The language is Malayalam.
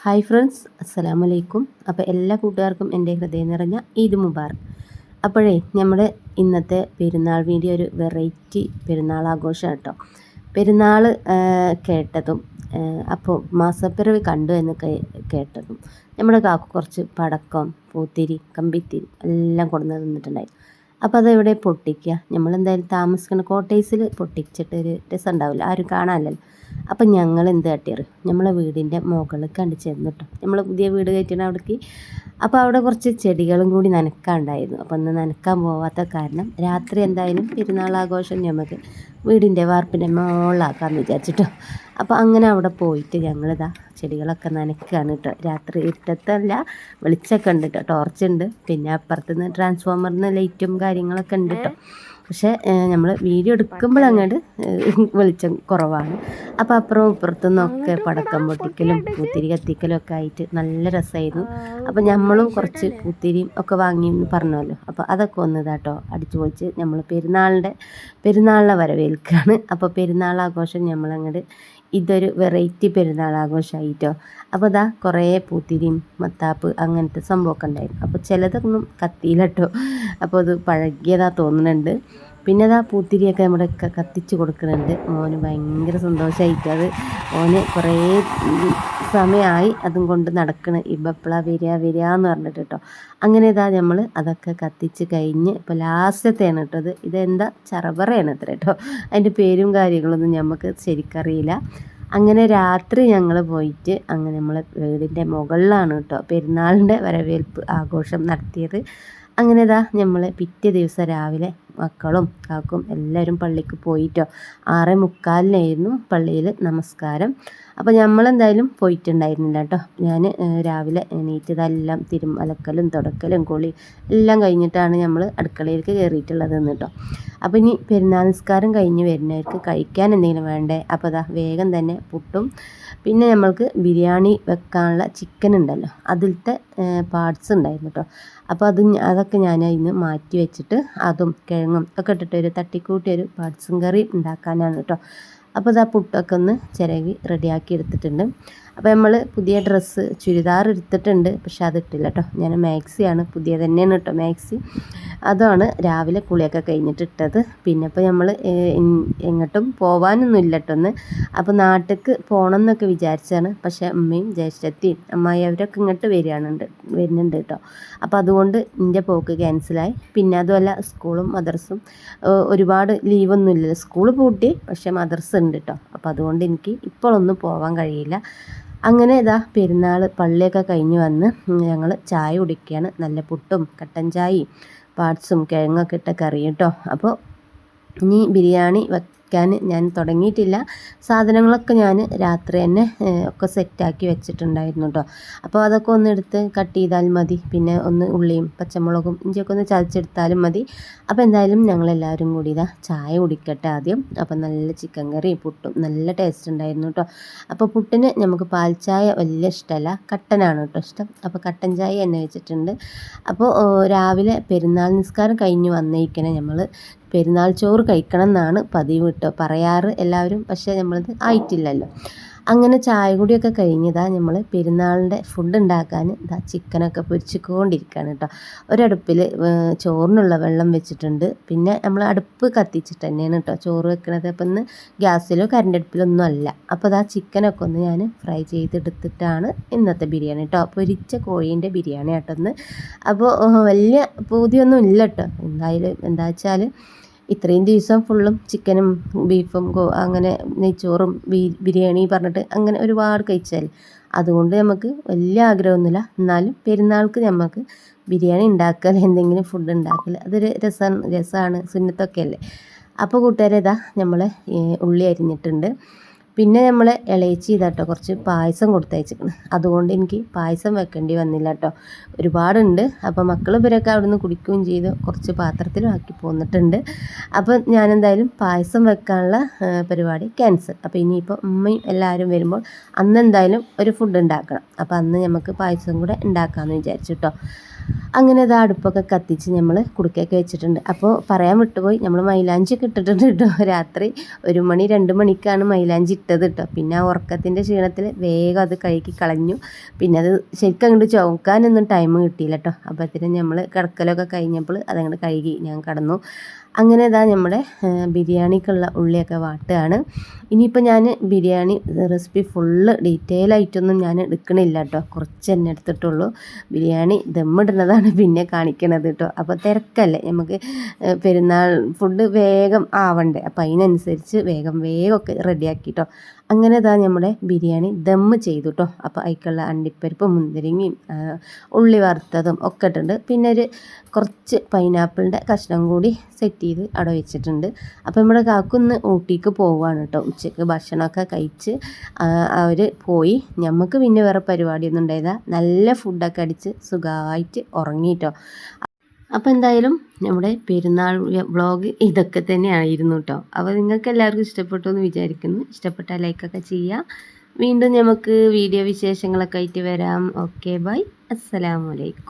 ഹായ് ഫ്രണ്ട്സ്, അസ്സലാമു അലൈക്കും. അപ്പോൾ എല്ലാ കൂട്ടുകാർക്കും എൻ്റെ ഹൃദയം നിറഞ്ഞ ഈദ് മുബാറക്. അപ്പോഴേ നമ്മുടെ ഇന്നത്തെ പെരുന്നാൾ വീഡിയോ ഒരു വെറൈറ്റി പെരുന്നാൾ ആഘോഷമാണ് കേട്ടോ. പെരുന്നാൾ കേട്ടതും അപ്പോൾ മാസപ്പിറവി കണ്ടു എന്ന് കേട്ടതും നമ്മുടെ കാക്കു കുറച്ച് പടക്കം, പൂത്തിരി, കമ്പിത്തിരി എല്ലാം കൊണ്ടുവന്ന് തന്നിട്ടുണ്ടായി. അപ്പോൾ അതെവിടെ പൊട്ടിക്കുക, നമ്മളെന്തായാലും താമസിക്കുന്ന കോട്ടേഴ്സിൽ പൊട്ടിച്ചിട്ട് ഒരു രസം ഉണ്ടാവില്ല, ആരും കാണാനല്ലോ. അപ്പം ഞങ്ങൾ എന്ത് കാട്ടിയത്, നമ്മളെ വീടിൻ്റെ മുകളിൽ കണ്ട് ചെന്നിട്ടോ, നമ്മൾ പുതിയ വീട് കയറ്റണം അവിടേക്ക്. അപ്പോൾ അവിടെ കുറച്ച് ചെടികളും കൂടി നനക്കാണ്ടായിരുന്നു. അപ്പോൾ ഒന്ന് നനക്കാൻ പോവാത്ത കാരണം രാത്രി എന്തായാലും പെരുന്നാൾ ആഘോഷം നമുക്ക് വീടിൻ്റെ വാർപ്പിൻ്റെ മുകളിലാക്കാമെന്ന് വിചാരിച്ചിട്ടോ. അപ്പോൾ അങ്ങനെ അവിടെ പോയിട്ട് ഞങ്ങളിതാ ചെടികളൊക്കെ നനയ്ക്കുകയാണ് കേട്ടോ. രാത്രി ഇരുട്ടത്തല്ല, വെളിച്ചമൊക്കെ ഉണ്ട് കേട്ടോ, ടോർച്ചുണ്ട്. പിന്നെ അപ്പുറത്തുനിന്ന് ട്രാൻസ്ഫോമറിന് ലൈറ്റും കാര്യങ്ങളൊക്കെ ഉണ്ട് കേട്ടോ. പക്ഷേ നമ്മൾ വീഡിയോ എടുക്കുമ്പോൾ അങ്ങോട്ട് വെളിച്ചം കുറവാണ്. അപ്പോൾ അപ്പുറവും ഇപ്പുറത്തുനിന്നൊക്കെ പടക്കം പൊട്ടിക്കലും പൂത്തിരി കത്തിക്കലും ഒക്കെ ആയിട്ട് നല്ല രസമായിരുന്നു. അപ്പോൾ നമ്മളും കുറച്ച് പൂത്തിരിയും ഒക്കെ വാങ്ങി പറഞ്ഞല്ലോ. അപ്പോൾ അതൊക്കെ ഒന്നിതാട്ടോ അടിച്ചു പൊളിച്ച് നമ്മൾ പെരുന്നാളിനെ വരവേൽക്കുകയാണ്. അപ്പോൾ പെരുന്നാൾ ആഘോഷം നമ്മളങ്ങോട്ട് ഇതൊരു വെറൈറ്റി പെരുന്നാൾ ആഘോഷമായിട്ടോ. അപ്പോൾ ഇതാ കുറേ പൂത്തിരിയും മത്താപ്പ് അങ്ങനത്തെ സംഭവമൊക്കെ ഉണ്ടായിരുന്നു. അപ്പോൾ ചിലതൊന്നും കത്തിയില്ല കേട്ടോ. അപ്പോൾ അത് പഴകിയതാ തോന്നുന്നുണ്ട്. പിന്നെ അതാ പൂത്തിരിയൊക്കെ നമ്മുടെ കത്തിച്ച് കൊടുക്കുന്നുണ്ട്. മോന് ഭയങ്കര സന്തോഷമായിട്ട് അത് മോന് കുറേ സമയമായി അതും കൊണ്ട് നടക്കണ്. ഇപ്പം എപ്പോഴാണ് വരിക എന്ന് പറഞ്ഞിട്ട് കേട്ടോ. അങ്ങനെ ഇതാ നമ്മൾ അതൊക്കെ കത്തിച്ച് കഴിഞ്ഞ് ഇപ്പോൾ ലാസ്റ്റത്തെയാണ് കേട്ടോ. ഇതെന്താ ചറപറയാണ് അത്ര കേട്ടോ. അതിൻ്റെ പേരും കാര്യങ്ങളൊന്നും നമുക്ക് ശരിക്കറിയില്ല. അങ്ങനെ രാത്രി ഞങ്ങൾ പോയിട്ട് അങ്ങനെ നമ്മൾ വീടിൻ്റെ മുകളിലാണ് കേട്ടോ പെരുന്നാളിൻ്റെ വരവേൽപ്പ് ആഘോഷം നടത്തിയത്. അങ്ങനെ ഇതാ നമ്മൾ പിറ്റേ ദിവസം രാവിലെ മക്കളും കാക്കും എല്ലാവരും പള്ളിക്ക് പോയിട്ടോ. 6:45 പള്ളിയിൽ നമസ്കാരം. അപ്പോൾ നമ്മളെന്തായാലും പോയിട്ടുണ്ടായിരുന്നില്ല കേട്ടോ. ഞാൻ രാവിലെ എണീറ്റ് ഇതെല്ലാം അലക്കലും തുടക്കലും കുളി എല്ലാം കഴിഞ്ഞിട്ടാണ് നമ്മൾ അടുക്കളയിലേക്ക് കയറിയിട്ടുള്ളത് കേട്ടോ. അപ്പോൾ ഇനി പെരുന്നാൾ നിസ്കാരം കഴിഞ്ഞ് വരുന്നവർക്ക് കഴിക്കാൻ എന്തെങ്കിലും വേണ്ടേ. അപ്പോൾ അതാ വേഗം തന്നെ പുട്ടും പിന്നെ നമ്മൾക്ക് ബിരിയാണി വെക്കാനുള്ള ചിക്കൻ ഉണ്ടല്ലോ, അതിലത്തെ പാർട്സ് ഉണ്ടായിരുന്നു കേട്ടോ. അപ്പോൾ അതൊക്കെ ഞാൻ ഇന്ന് മാറ്റി വെച്ചിട്ട് അതും കിഴങ്ങും ഒക്കെ ഇട്ടിട്ട് ഒരു തട്ടിക്കൂട്ടിയൊരു പാർട്സും കറി ഉണ്ടാക്കാനാണ് കേട്ടോ. അപ്പോൾ ഇതാ പുട്ടൊക്കെ ഒന്ന് ചിരകി റെഡിയാക്കി എടുത്തിട്ടുണ്ട്. അപ്പോൾ നമ്മൾ പുതിയ ഡ്രസ്സ് ചുരിദാർ എടുത്തിട്ടുണ്ട്, പക്ഷെ അതിട്ടില്ല കേട്ടോ. ഞാൻ മാക്സിയാണ്, പുതിയ തന്നെയാണ് കേട്ടോ മാക്സി. അതാണ് രാവിലെ കുളിയൊക്കെ കഴിഞ്ഞിട്ട് ഇട്ടത്. പിന്നെ ഇപ്പോൾ നമ്മൾ എങ്ങോട്ടും പോകാനൊന്നും ഇല്ല കേട്ടോ ഒന്ന്. അപ്പോൾ നാട്ടിലേക്ക് പോകണം എന്നൊക്കെ വിചാരിച്ചാണ്, പക്ഷേ അമ്മയും ജ്യേഷ്ഠത്തിയും അമ്മായി അവരൊക്കെ ഇങ്ങോട്ട് വരുന്നുണ്ട് കേട്ടോ. അപ്പോൾ അതുകൊണ്ട് എൻ്റെ പോക്ക് ക്യാൻസലായി. പിന്നെ അതുമല്ല സ്കൂളും മദ്രസും ഒരുപാട് ലീവൊന്നും ഇല്ലല്ലോ. സ്കൂൾ പൂട്ടി, പക്ഷേ മദ്രസ ഉണ്ട് കേട്ടോ. അപ്പോൾ അതുകൊണ്ട് എനിക്ക് ഇപ്പോഴൊന്നും പോകാൻ കഴിയില്ല. അങ്ങനെ ഇതാ പെരുന്നാൾ പള്ളിയൊക്കെ കഴിഞ്ഞ് വന്ന് ഞങ്ങൾ ചായ കുടിക്കുകയാണ്. നല്ല പുട്ടും കട്ടൻ ചായയും പാർട്സും കിഴങ്ങൊക്കെ ഇട്ട കറി കേട്ടോ. അപ്പോൾ ഇനി ബിരിയാണി ഞാൻ തുടങ്ങിയിട്ടില്ല. സാധനങ്ങളൊക്കെ ഞാൻ രാത്രി തന്നെ ഒക്കെ സെറ്റാക്കി വെച്ചിട്ടുണ്ടായിരുന്നു കേട്ടോ. അപ്പോൾ അതൊക്കെ ഒന്ന് എടുത്ത് കട്ട് ചെയ്താൽ മതി. പിന്നെ ഒന്ന് ഉള്ളിയും പച്ചമുളകും ഇഞ്ചിയൊക്കെ ഒന്ന് ചതച്ചെടുത്താലും മതി. അപ്പോൾ എന്തായാലും ഞങ്ങളെല്ലാവരും കൂടി ഇതാ ചായ കുടിക്കട്ടെ ആദ്യം. അപ്പോൾ നല്ല ചിക്കൻ കറിയും പുട്ടും നല്ല ടേസ്റ്റ് ഉണ്ടായിരുന്നു കേട്ടോ. അപ്പോൾ പുട്ടിന് നമുക്ക് പാൽ ചായ വലിയ ഇഷ്ടമല്ല, കട്ടനാണ് കേട്ടോ ഇഷ്ടം. അപ്പോൾ കട്ടൻ ചായ തന്നെ വെച്ചിട്ടുണ്ട്. അപ്പോൾ രാവിലെ പെരുന്നാൾ നിസ്കാരം കഴിഞ്ഞ് വന്നിരിക്കണേ നമ്മൾ പെരുന്നാൾ ചോറ് കഴിക്കണം എന്നാണ് പതിവ് കേട്ടോ പറയാറ് എല്ലാവരും. പക്ഷേ നമ്മളത് ആയിട്ടില്ലല്ലോ. അങ്ങനെ ചായ കൂടിയൊക്കെ കഴിഞ്ഞതാ നമ്മൾ പെരുന്നാളിൻ്റെ ഫുഡ് ഉണ്ടാക്കാൻ ചിക്കനൊക്കെ പൊരിച്ചുകൊണ്ടിരിക്കുകയാണ് കേട്ടോ. ഒരടുപ്പിൽ ചോറിനുള്ള വെള്ളം വെച്ചിട്ടുണ്ട്. പിന്നെ നമ്മൾ അടുപ്പ് കത്തിച്ചിട്ട് തന്നെയാണ് കേട്ടോ ചോറ് വെക്കണത്. അപ്പം ഇന്ന് ഗ്യാസിലോ കറണ്ട് അടുപ്പിലൊന്നും അല്ല. അപ്പോൾ ചിക്കനൊക്കെ ഒന്ന് ഞാൻ ഫ്രൈ ചെയ്തെടുത്തിട്ടാണ് ഇന്നത്തെ ബിരിയാണി കേട്ടോ. പൊരിച്ച കോഴീൻ്റെ ബിരിയാണി കേട്ടോ ഇന്ന്. അപ്പോൾ വലിയ പൂതിയൊന്നും ഇല്ല കേട്ടോ. എന്താ വെച്ചാൽ ഇത്രയും ദിവസം ഫുള്ളും ചിക്കനും ബീഫും അങ്ങനെ നെയ്ച്ചോറും ബിരിയാണി പറഞ്ഞിട്ട് അങ്ങനെ ഒരുപാട് കഴിച്ചാൽ അതുകൊണ്ട് നമുക്ക് വലിയ ആഗ്രഹമൊന്നുമില്ല. എന്നാലും പെരുന്നാൾക്ക് നമുക്ക് ബിരിയാണി ഉണ്ടാക്കൽ എന്തെങ്കിലും ഫുഡ് ഉണ്ടാക്കൽ അതൊരു രസമാണ്, സുന്നത്തൊക്കെ അല്ലേ. അപ്പോൾ കൂട്ടുകാരെ ഇതാ നമ്മൾ ഉള്ളി അരിഞ്ഞിട്ടുണ്ട്. പിന്നെ നമ്മൾ ഇളയിച്ച് ചെയ്താട്ടോ കുറച്ച് പായസം കൊടുത്തയച്ചിരിക്കണം. അതുകൊണ്ട് എനിക്ക് പായസം വെക്കേണ്ടി വന്നില്ല കേട്ടോ. ഒരുപാടുണ്ട്. അപ്പോൾ മക്കൾ ഇവരൊക്കെ അവിടെ നിന്ന് കുടിക്കുകയും ചെയ്തു, കുറച്ച് പാത്രത്തിലും ആക്കി പോന്നിട്ടുണ്ട്. അപ്പോൾ ഞാനെന്തായാലും പായസം വെക്കാനുള്ള പരിപാടി ക്യാൻസൽ. അപ്പോൾ ഇനിയിപ്പോൾ ഉമ്മയും എല്ലാവരും വരുമ്പോൾ അന്ന് എന്തായാലും ഒരു ഫുഡ് ഉണ്ടാക്കണം. അപ്പോൾ അന്ന് നമുക്ക് പായസം കൂടെ ഉണ്ടാക്കാമെന്ന് വിചാരിച്ചു കേട്ടോ. അങ്ങനെ ഇതാ അടുപ്പൊക്കെ കത്തിച്ച് നമ്മൾ കുടുക്കയൊക്കെ വെച്ചിട്ടുണ്ട്. അപ്പോൾ പറയാൻ വിട്ടുപോയി, നമ്മൾ മൈലാഞ്ചിയൊക്കെ ഇട്ടിട്ടുണ്ട് കേട്ടോ. രാത്രി 1 മണി 2 മണിക്കാണ് മൈലാഞ്ചി ഇട്ടത് കേട്ടോ. പിന്നെ ആ ഉറക്കത്തിൻ്റെ ക്ഷീണത്തിൽ വേഗം അത് കഴുകി കളഞ്ഞു. പിന്നെ അത് ശരിക്കും അങ്ങോട്ട് ചുവക്കാനൊന്നും ടൈം കിട്ടിയില്ല കേട്ടോ. അപ്പോഴത്തേനും നമ്മൾ കിടക്കലൊക്കെ കഴിഞ്ഞപ്പോൾ അതങ്ങോട്ട് കഴുകി ഞാൻ കിടന്നു. അങ്ങനെ ഇതാ നമ്മുടെ ബിരിയാണിക്കുള്ള ഉള്ളിയൊക്കെ വാട്ടുകയാണ്. ഇനിയിപ്പോൾ ഞാൻ ബിരിയാണി റെസിപ്പി ഫുള്ള് ഡീറ്റെയിൽ ആയിട്ടൊന്നും ഞാൻ എടുക്കണില്ല കേട്ടോ. കുറച്ച് തന്നെ എടുത്തിട്ടുള്ളൂ. ബിരിയാണി ദമ്മിടുന്നതാണ് പിന്നെ കാണിക്കണത് കേട്ടോ. അപ്പോൾ തിരക്കല്ലേ നമുക്ക്, പെരുന്നാൾ ഫുഡ് വേഗം ആവണ്ടേ. അപ്പോൾ അതിനനുസരിച്ച് വേഗം ഒക്കെ റെഡിയാക്കി കേട്ടോ. അങ്ങനെ ഇതാ നമ്മുടെ ബിരിയാണി ദമ്മ് ചെയ്തു കേട്ടോ. അപ്പോൾ അതിക്കുള്ള അണ്ടിപ്പരിപ്പും മുന്തിരിങ്ങയും ഉള്ളി വറുത്തതും ഒക്കെ ഇട്ടുണ്ട്. പിന്നെ കുറച്ച് പൈനാപ്പിളിൻ്റെ കഷ്ണം കൂടി സെറ്റ് ചെയ്ത് അവിടെ വെച്ചിട്ടുണ്ട്. അപ്പോൾ നമ്മുടെ കാക്കൊന്ന് ഊട്ടിക്ക് പോവുകയാണ് കേട്ടോ. ഉച്ചയ്ക്ക് ഭക്ഷണമൊക്കെ കഴിച്ച് അവർ പോയി. നമുക്ക് പിന്നെ വേറെ പരിപാടിയൊന്നും ഉണ്ടായതാ. നല്ല ഫുഡൊക്കെ അടിച്ച് സുഖമായിട്ട് ഉറങ്ങിയിട്ടോ. അപ്പോൾ എന്തായാലും നമ്മുടെ പെരുന്നാൾ വ്ളോഗ് ഇതൊക്കെ തന്നെയായിരുന്നു കേട്ടോ. അപ്പോൾ നിങ്ങൾക്ക് എല്ലാവർക്കും ഇഷ്ടപ്പെട്ടു എന്ന് വിചാരിക്കുന്നു. ഇഷ്ടപ്പെട്ടാൽ ലൈക്കൊക്കെ ചെയ്യുക. വീണ്ടും നമുക്ക് വീഡിയോ വിശേഷങ്ങളൊക്കെ ആയിട്ട് വരാം. ഓക്കെ, ബൈ, അസ്സലാമു അലൈക്കും.